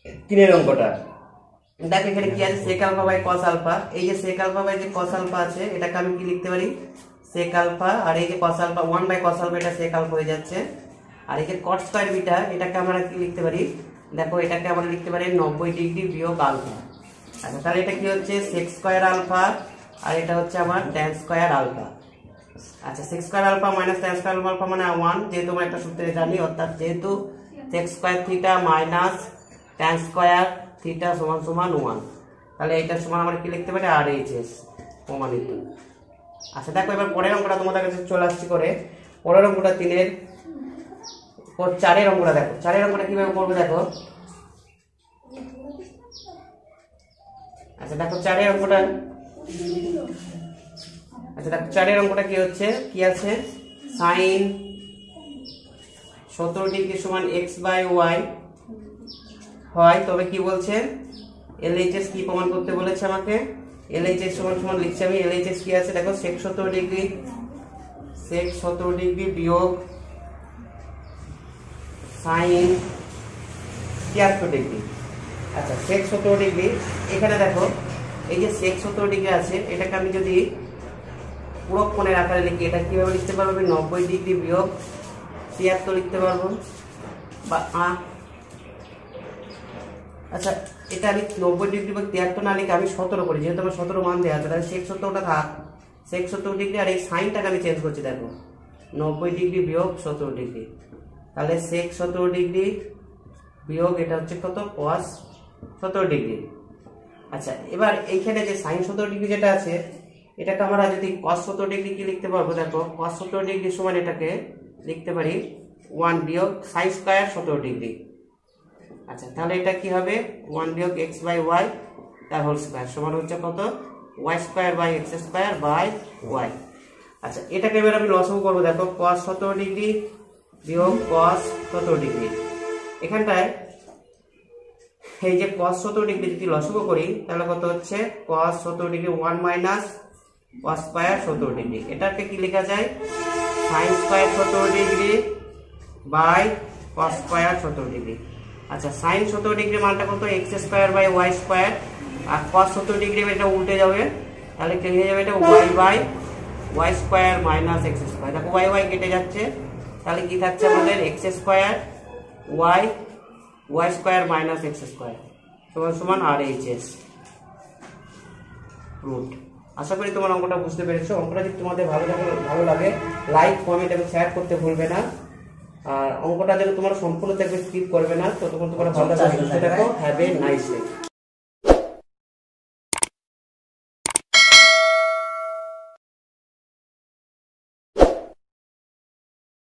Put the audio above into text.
তিনের অঙ্কটা দেখো এখানে কি আছে sec alpha by cos alpha. এই যে sec আলফা বাই যে cos আলফা আছে এটাকে আমি কি লিখতে পারি sec আলফা, আর এই যে cos alpha 1 by cos alpha এটা sec আলফা হয়ে যাচ্ছে। আর এই যে cot স্কয়ার বিটা এটাকে আমরা কি লিখতে পারি, দেখো এটাকে আমরা লিখতে পারি 90 ডিগ্রি বিয়োগ আলফা। আচ্ছা তাহলে এটা কি হচ্ছে sec স্কয়ার আলফা, আর এটা হচ্ছে আমার tan স্কয়ার আলফা। আচ্ছা sec square alpha minus tan square alpha মানে 1, যেহেতু আমরা একটা সূত্রে জানি, অর্থাৎ যেহেতু sec square theta minus tan square theta সমান সমান 1, তাহলে এটা সমান আমরা কি লিখতে পারি RHS প্রমাণিত। আচ্ছা দেখো এবার পরের অঙ্কটা তোমাদের কাছে চলে আসছি করে। পরের অঙ্কটা 3-এর 4-এর অঙ্কটা দেখো। 4-এর অঙ্কটা কিভাবে করবে দেখো। আচ্ছা দেখো 4-এর অঙ্কটা, আচ্ছা দেখো 4-এর অঙ্কটা কি হচ্ছে, কি আছে sin 17 ডিগ্রি সমান x বাই y হয়, তবে কি বলছে LHS কি প্রমাণ করতে বলেছে আমাকে। LHS সমান সমান লিখছি আমি, LHS কি আছে দেখো sec 17 ডিগ্রি বিয়োগ sin 73 ডিগ্রি। আচ্ছা sec 17 ডিগ্রি, এখানে দেখো এই যে sec 17 ডিগ্রি আছে এটাকে আমি যদি পুরো কোণের আকারে লিখি এটা কিভাবে লিখতে পারবো, 90 ডিগ্রি বিয়োগ 73 লিখতে পারবো বা আচ্ছা এটা আমি 90 ডিগ্রি বা 73 না লিখে আমি 17 করি, যেহেতু আমার 17 মান দেওয়া আছে, তাহলে sec 17টা থাক, sec 17 ডিগ্রি, আর এই সাইনটাকে আমি চেঞ্জ করছি দেখো 90 ডিগ্রি বিয়োগ 17 ডিগ্রি, তাহলে sec 17 ডিগ্রি বিয়োগ এটা হচ্ছে কত cos 17 ডিগ্রি। আচ্ছা এবার এইখানে যে sin 17 ডিগ্রি যেটা আছে এটাকে আমরা যদি cos 17 ডিগ্রি কি লিখতে পারবো দেখো, cos 17 ডিগ্রি সমান এটাকে লিখতে পারি 1 বিয়োগ sin স্কয়ার 17 ডিগ্রি। আচ্ছা তাহলে এটা কি হবে 1 বিয়োগ x বাই y তার হোল স্কয়ার সমান হচ্ছে কত y square by x square by y। আচ্ছা এটাকে এবার আমি লসাগু করব দেখো, cos 17 ডিগ্রি বিয়োগ cos 17 ডিগ্রি। এখানটায় এই যে cos 17 ডিগ্রি যদি লসাগু করি তাহলে কত হচ্ছে cos 17 degree 1 minus cos square 17 degree. এটাকে কি লেখা যায় sin square 17 degree by cos square 17 degree. আচ্ছা sin 17 ডিগ্রি মানটা কত x square by y square, আর cos 17 ডিগ্রি এটা উল্টে যাবে, তাহলে কি হয়ে যাবে এটা y বাই y square minus x square. দেখো y কেটে যাচ্ছে, তাহলে কি থাকছে আমাদের x square y square minus x square সমান সমান RHS রুট। আশা করি তোমার অঙ্কটা বুঝতে পেরেছো। অঙ্কটা যদি তোমাদের ভালো লাগে লাইক কমেন্ট এবং শেয়ার করতে ভুলবে না। আর অঙ্কটা যেন তোমার সম্পূর্ণ দেখবে, স্কিপ করবে না, ততক্ষণ তোমার ভালো লাগবে। Have a nice day.